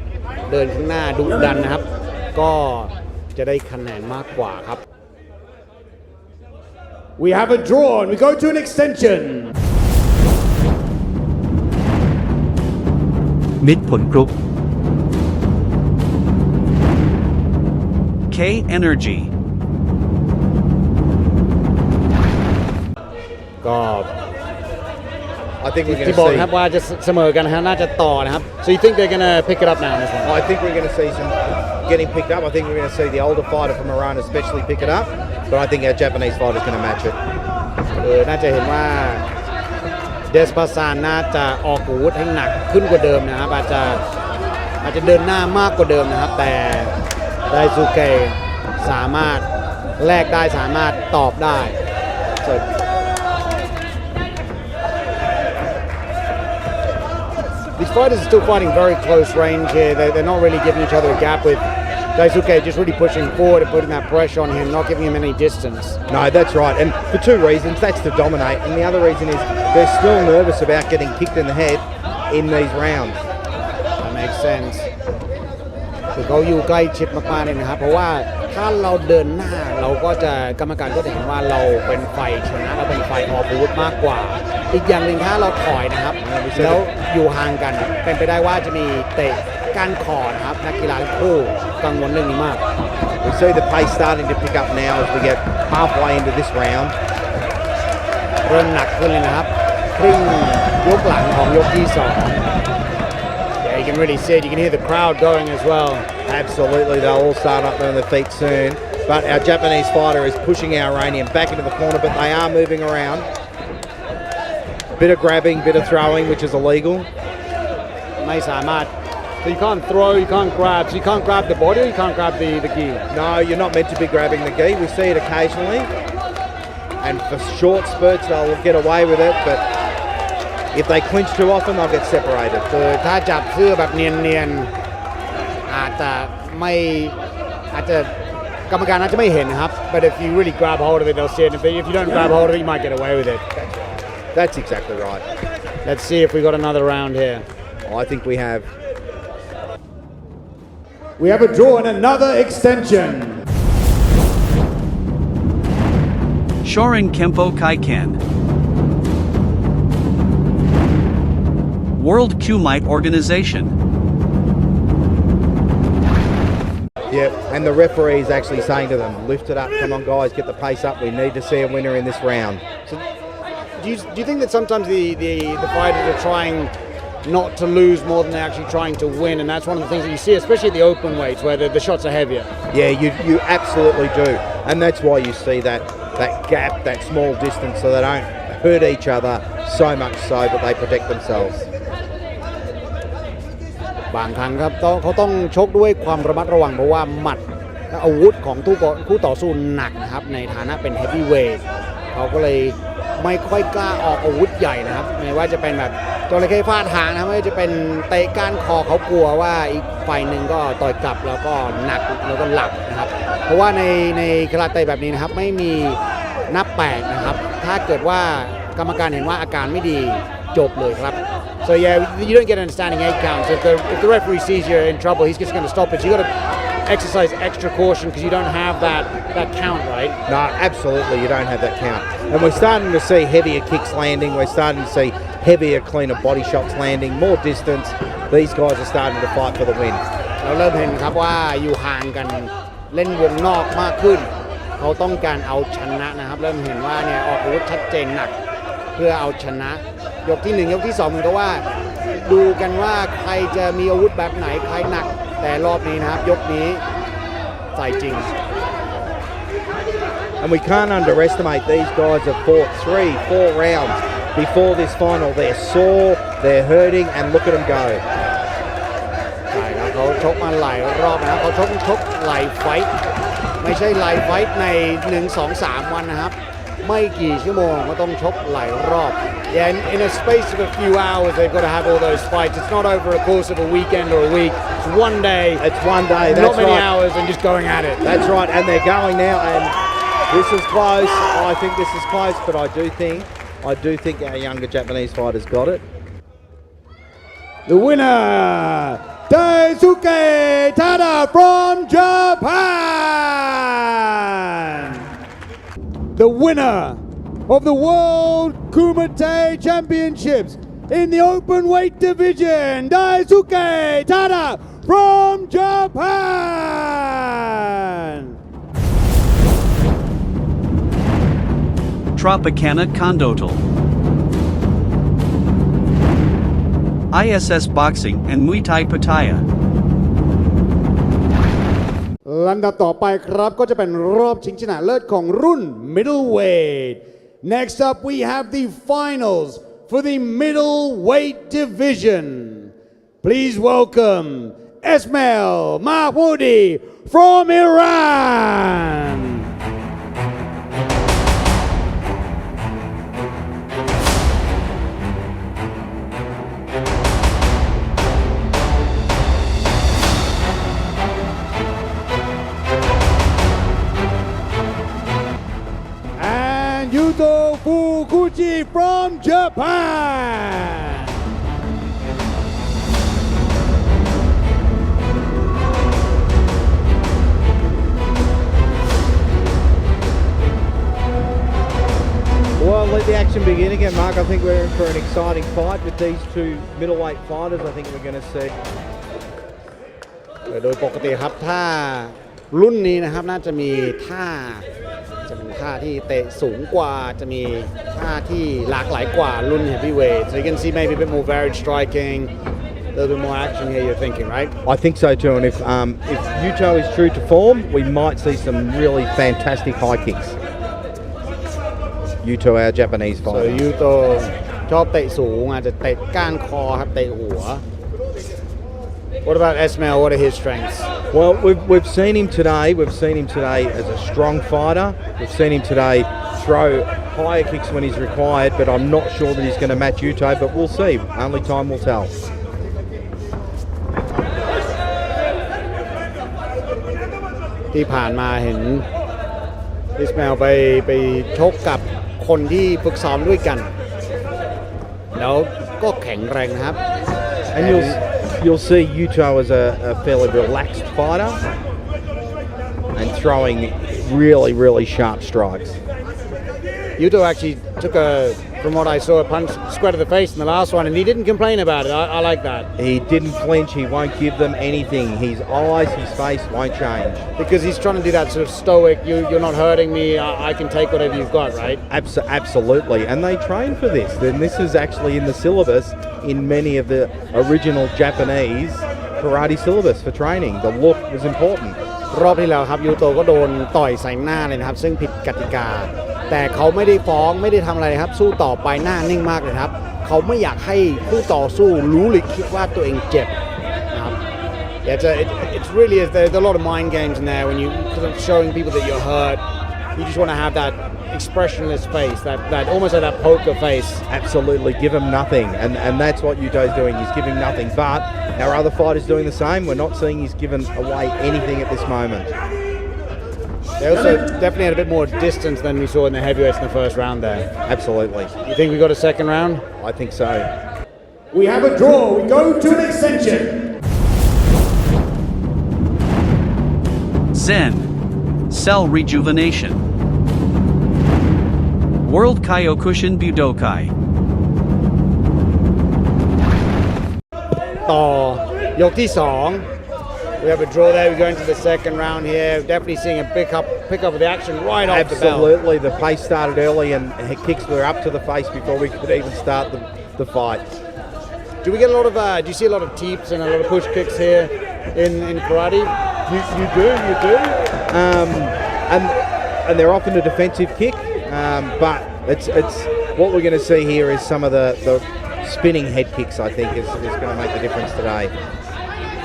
เดินข้างหน้าดุดันนะครับก็จะได้คะแนนมากกว่าครับ We have a draw and we go to an extension. มิตรผลกรุ๊ป K Energy ก็ I think we're going ที่ to บอก see. ครับว่าจะเสมอกันนะฮะน่าจะต่อนะครับ so you think they're gonna pick it up now in this one I think we're going to see some getting picked up. I think we're going to see the older fighter from Iran especially pick it up. But I think our Japanese fighter is going to match it. น่าจะเห็นว่าเดสปาซานน่าจะออกอาวุธให้หนักขึ้นกว่าเดิมนะครับอาจจะเดินหน้ามากกว่าเดิมนะครับแต่ไดซูเกะสามารถแลกได้สามารถตอบได้ so these fighters are still fighting very close range here. They're not really giving each other a gap with Daisuke just really pushing forward and putting that pressure on him, not giving him any distance. No, that's right. And for two reasons. That's to dominate. And the other reason is they're still nervous about getting kicked in the head in these rounds. That makes sense. คือเขาอยู่ใกล้ชิดมากๆเลยนะครับเพราะว่าถ้าเราเดินหน้าเราก็จะกรรมการก็จะเห็นว่าเราเป็นฝ่ายชนะเราเป็นฝ่ายออกอาวุธมากกว่าอีกอย่างหนึ่งถ้าเราถอยนะครับแล้วอยู่ห่างกันเป็นไปได้ว่าจะมีเตะก้านคอนะครับนักกีฬาคู่กังวลเรื่องนี้มาก We see the pace starting to pick up now as we get halfway into this round. เริ่มหนักขึ้นเลยนะครับครึ่งยกหลังของยกที่2 Yeah, you can really see it. You can hear the crowd going as well. Absolutely, they'll all start up on their feet soon. But our Japanese fighter is pushing our Iranian back into the corner, but they are moving around. Bit of grabbing, bit of throwing, which is illegal. ไม่สามารถ so you can't throw, you can't grab, so you can't grab the body, or you can't grab the gi. No, you're not meant to be grabbing the gi. We see it occasionally. And for short spurts, they'll get away with it, but if they clinch too often, they'll get separated. คือถ้าจับเสื้อแบบเนียนๆอาจจะกรรมการอาจจะไม่เห็นนะครับ but if you really grab hold of it they'll see it if you don't grab hold of it you might get away with it. That's exactly right. Let's see if we got another round here. I think we have. We have a draw and another extension. Shorin Kempo Kaiken. World Kumite Organization. Yeah, and the referee is actually saying to them, lift it up, come on guys, get the pace up, we need to see a winner in this round. So, do you think that sometimes the fighters are trying not to lose more than they're actually trying to win, and that's one of the things that you see, especially at the open weights where the shots are heavier? Yeah, you absolutely do, and that's why you see that gap, that small distance, so they don't hurt each other so much so, but they protect themselves. บางครั้งครับเขาต้องชกด้วยความระมัดระวังเพราะว่าหมัดและอาวุธของคู่ต่อสู้หนักนะครับในฐานะเป็นเฮฟวีเวทเขาก็เลยไม่ค่อยกล้าออกอาวุธใหญ่นะครับไม่ว่าจะเป็นแบบจระเข้ฟาดหางนะไม่ว่าจะเป็นเตะก้านคอเขากลัวว่าอีกฝ่ายหนึ่งก็ต่อยกลับแล้วก็หนักแล้วก็หลับนะครับเพราะว่าในคาราเต้แบบนี้นะครับไม่มีนับแปดนะครับถ้าเกิดว่ากรรมการเห็นว่าอาการไม่ดีจบเลยครับ So yeah, you don't get an standing 8 count. So if the referee sees you're in trouble, he's just going to stop it. You got to exercise extra caution because you don't have that count, right? No, absolutely, you don't have that count. And we're starting to see heavier kicks landing. We're starting to see heavier, cleaner body shots landing, more distance. These guys are starting to fight for the win. เราเริ่มเห็นครับว่าอยู่ห่างกันเล่นวงนอกมากขึ้นเขาต้องการเอาชนะนะครับเริ่มเห็นว่าเนี่ยออกอาวุธชัดเจนหนักเพื่อเอาชนะยกที่1ยกที่2เหมือนกับว่าดูกันว่าใครจะมีอาวุธแบบไหนใครหนักแต่รอบนี้นะครับยกนี้ใส่จริง And we can't underestimate these guys have fought 3-4 rounds before this final. They're sore, they're hurting, and look at them go. ใช่ครับเขาชกมาหลายรอบนะครับเขาชกหลายไฟท์ไม่ใช่หลายไฟท์ใน1-2-3 วันนะครับไม่กี่ชั่วโมงก็ต้องชกหลายรอบ Yeah, in a space of a few hours they've got to have all those fights. It's not over a course of a weekend or a week. It's one day. It's one day. That's not many right. hours and just going at it. That's right, and they're going now, and this is close. I think this is close, but I do think our younger Japanese fighters got it. The winner, Daisuke Tada from Japan. The winner of the World Kumite Championships in the open weight division, Daisuke Tada from Japan. Tropicana Condotel. ISS Boxing and Muay Thai Pattaya. ลำดับต่อไปครับก็จะเป็นรอบชิงชนะเลิศของรุ่น middleweight. Next up we have the finals for the middleweight division. Please welcome Esmail Mahmoudi from Iran. Yuto Fukuchi from Japan. Well, let the action begin again, Mark. I think we're in for an exciting fight with these two middleweight fighters. I think we're going to see. โดยปกติครับถ้ารุ่นนี้นะครับน่าจะมีท่าจะเป็นท่าที่เตะสูงกว่าจะมีท่าที่หลากหลายกว่ารุ่น heavyweight. So you can see maybe a bit more varied striking, a little bit more action here. You're thinking, right? I think so too. And if Yuto is true to form, we might see some really fantastic high kicks. Yuto, our Japanese So fighter. Yuto ชอบเตะสูงอาจจะเตะก้านคอครับเตะหัว What about Esmail? What are his strengths? Well, we've seen him today. We've seen him today as a strong fighter. We've seen him today throw higher kicks when he's required, but I'm not sure that he's going to match Yuto, but we'll see. Only time will tell. ที่ผ่านมาเห็นอิสมาอลไปชกกับคนที่ฝึกซ้อมด้วยกันแล้วก็แข็งแรงนะครับ And you'll see Yuto as a fairly relaxed fighter and throwing really sharp strikes. Yuto actually took from what I saw, a punch square to the face in the last one, and he didn't complain about it. I like that. He didn't flinch. He won't give them anything. His eyes, his face won't change. Because he's trying to do that sort of stoic, you're not hurting me, I can take whatever you've got, right? Absolutely. And they train for this. And this is actually in the syllabus in many of the original Japanese karate syllabus for training. The look was important. รอบที่แล้วครับยูโตก็โดนต่อยใส่หน้าเลยนะครับซึ่งผิดกติกาแต่เขาไม่ได้ฟ้องไม่ได้ทำอะไรครับสู้ต่อไปหน้านิ่งมากเลยครับเขาไม่อยากให้ผู้ต่อสู้รู้หรือคิดว่าตัวเองเจ็บนะครับ It's really there's a lot of mind games in there when you showing people that you're hurt. You just want to have that expressionless face, that almost like that poker face. Absolutely, give him nothing, and that's what Yuto's doing. He's giving nothing, but our other fighters doing the same. We're not seeing he's given away anything at this moment. They also definitely had a bit more distance than we saw in the heavyweights in the first round there. Absolutely. You think we got a second round? I think so. We have a draw. We go to an extension. Zen. Cell Rejuvenation. World Kyokushin Budokai. ต่อยกที่2 We have a draw there. We go into the second round here. Definitely seeing a pick up of the action right off the bell. Absolutely. The pace started early and kicks were up to the face before we could even start the fight. Do we get a lot of do you see a lot of teeps and a lot of push kicks here in karate? You do. And they're often a defensive kick, but it's what we're going to see here is some of the spinning head kicks. I think is going to make the difference today.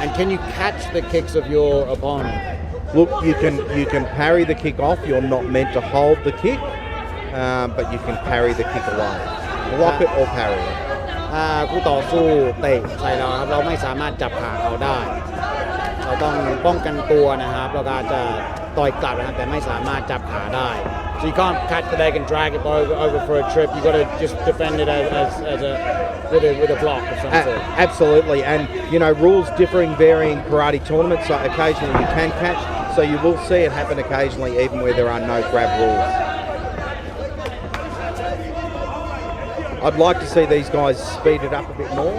And can you catch the kicks of your opponent? Look, you can parry the kick off. You're not meant to hold the kick, but you can parry the kick away. Block it or parry it. ถ้าคู่ต่อสู้เตะใส่เราครับเราไม่สามารถจับขาเขาได้เราต้องป้องกันตัวนะครับเราอาจจะต่อยกลับนะครับแต่ไม่สามารถจับขาได้ So you can't catch the leg and drag it over for a trip. You got to just defend it with a block of some sort. Absolutely, and rules differing, varying karate tournaments. So occasionally you can catch. So you will see it happen occasionally, even where there are no grab rules. I'd like to see these guys speed it up a bit more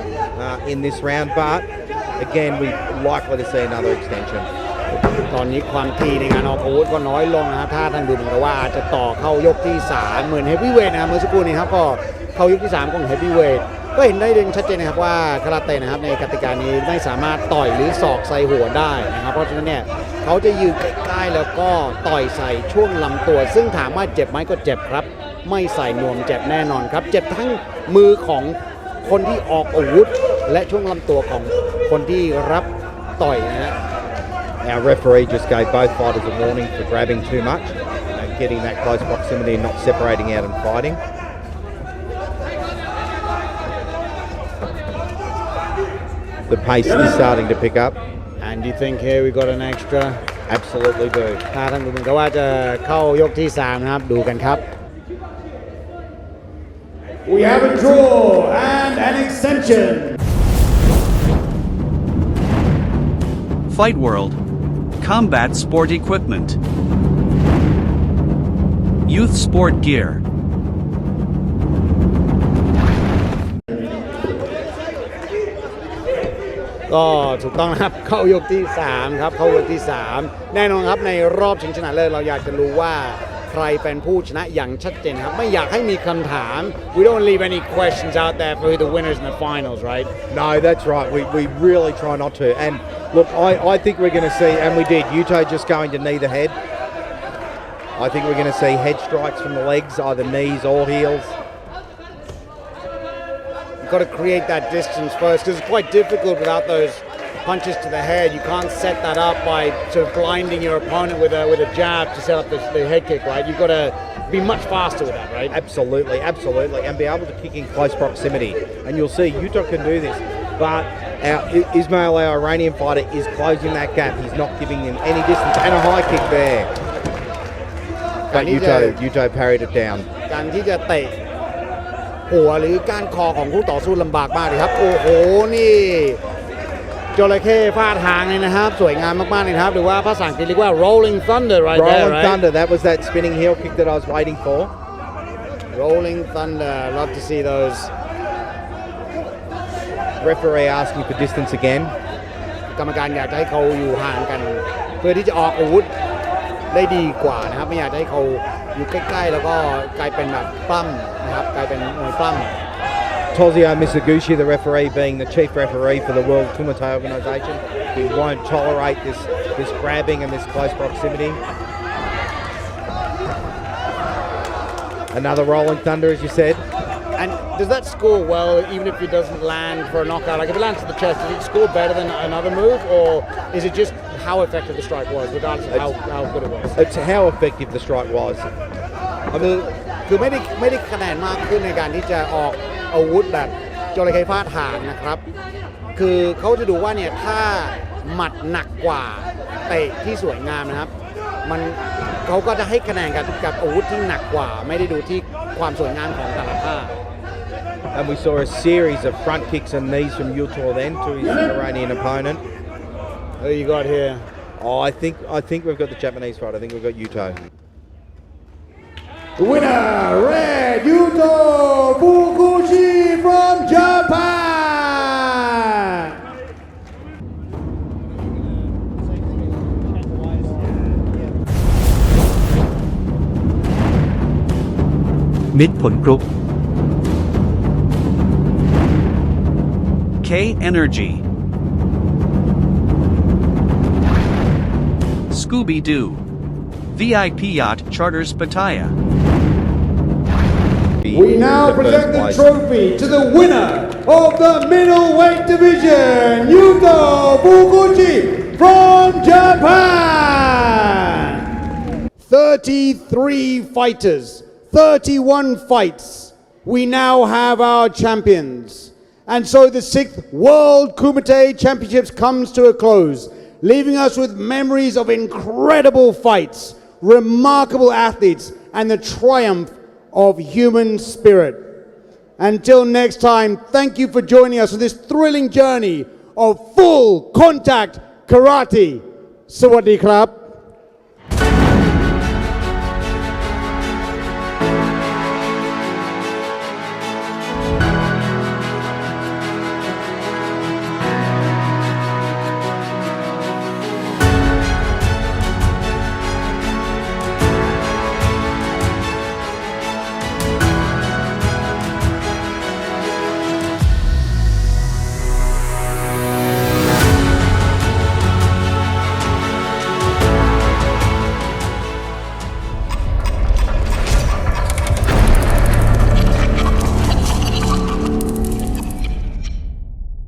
in this round, but again, we're likely to see another extension. ตอนนี้ความถี่ในการออกอาวุธก็น้อยลงนะครับถ้าทางดูเหมือนกับว่าอาจจะต่อเข้ายกที่3เหมือนเฮฟวีเวทนะครับเมื่อสักครู่นี้ครับก็เข้ายกที่3ของเฮฟวีเวท ก็เห็นได้ชัดเจนนะครับว่าคาราเต้นะครับในกติกานี้ไม่สามารถต่อยหรือศอกใส่หัวได้นะครับเพราะฉะนั้นเนี่ยเขาจะยืนใกล้ๆแล้วก็ต่อยใส่ช่วงลำตัวซึ่งถามว่าเจ็บไหมก็เจ็บครับไม่ใส่นวมเจ็บแน่นอนครับเจ็บทั้งมือของคนที่ออกอาวุธและช่วงลำตัวของคนที่รับต่อยนะฮะ Our referee just gave both fighters a warning for grabbing too much and getting that close proximity and not separating out and fighting. The pace is starting to pick up. And you think here we got an extra Absolutely do. ถ้าท่านดูเหมือนกับว่าจะเข้ายกที่3นะครับดูกันครับ We have a draw and an extension. Fight World. Combat Sport Equipment. Youth Sport Gear. ก็ถูกต้องนะครับเข้ายกที่3ครับเข้ายกที่3แน่นอนครับในรอบชิงชนะเลิศเราอยากจะรู้ว่าใครเป็นผู้ชนะอย่างชัดเจนครับไม่อยากให้มีคำถาม We don't leave any questions out there for the winners in the finals right No, that's right. We really try not to. And look, I think we're going to see, and we did, Yuto just going to knee the head. I think we're going to see head strikes from the legs, either knees or heels. You've got to create that distance first because it's quite difficult without those punches to the head. You can't set that up by sort of blinding your opponent with a jab to set up the head kick, right? You've got to be much faster with that, right? Absolutely, absolutely. And be able to kick in close proximity. And you'll see Yuto can do this. But Ismail, our Iranian fighter, is closing that gap. He's not giving him any distance. And a high kick there. But Yuto parried it down. การที่จะเตะหัวหรือก้านคอของคู่ต่อสู้ลำบากมากเลยครับโอ้โหนี่จระเข้ฟาดหางเลยนะครับสวยงามมากๆเลยครับหรือว่าภาษาอังกฤษเรียกว่า rolling thunder right there Rolling right thunder, that was that spinning heel kick that I was waiting for. rolling thunder love to see those Referee asking for distance again. กรรมการอยากจะให้เขาอยู่ห่างกันเพื่อที่จะออกอาวุธได้ดีกว่านะครับไม่อยากให้เขาอยู่ใกล้ๆแล้วก็กลายเป็นแบบปล้ำนะครับกลายเป็นมวยปล้ำ Tozio Misaguchi, the referee, being the chief referee for the World Kumite organisation, he won't tolerate this grabbing and this close proximity. Another rolling thunder, as you said. And does that score well, even if it doesn't land for a knockout? Like if it lands to the chest, does it score better than another move, or is it just how effective the strike was, regardless of how good it was? It's how effective the strike was. คือไม่ได้คะแนนมากขึ้นในการที่จะออกอาวุธแบบจระเข้ฟาดหางนะครับคือเขาจะดูว่าเนี่ยถ้าหมัดหนักกว่าเตะที่สวยงามนะครับมันเขาก็จะให้คะแนนกับอาวุธที่หนักกว่าไม่ได้ดูที่ความสวยงามของแต่ละท่า And we saw a series of front kicks and knees from Yuto then to his Iranian opponent. Who you got here? Oh, I think we've got the Japanese fight. I think we've got Yuto. The winner, Red Yuto Fukushi from Japan. มิตรผลกรุ๊ป K Energy Scooby-Doo VIP Yacht Charters Pattaya We now present the trophy to the winner of the middleweight division, Yuto Fukushi from Japan. 33 fighters, 31 fights. We now have our champions. And so the 6th World Kumite Championships comes to a close, leaving us with memories of incredible fights, remarkable athletes, and the triumph of human spirit. Until next time, thank you for joining us on this thrilling journey of full contact karate. สวัสดีครับ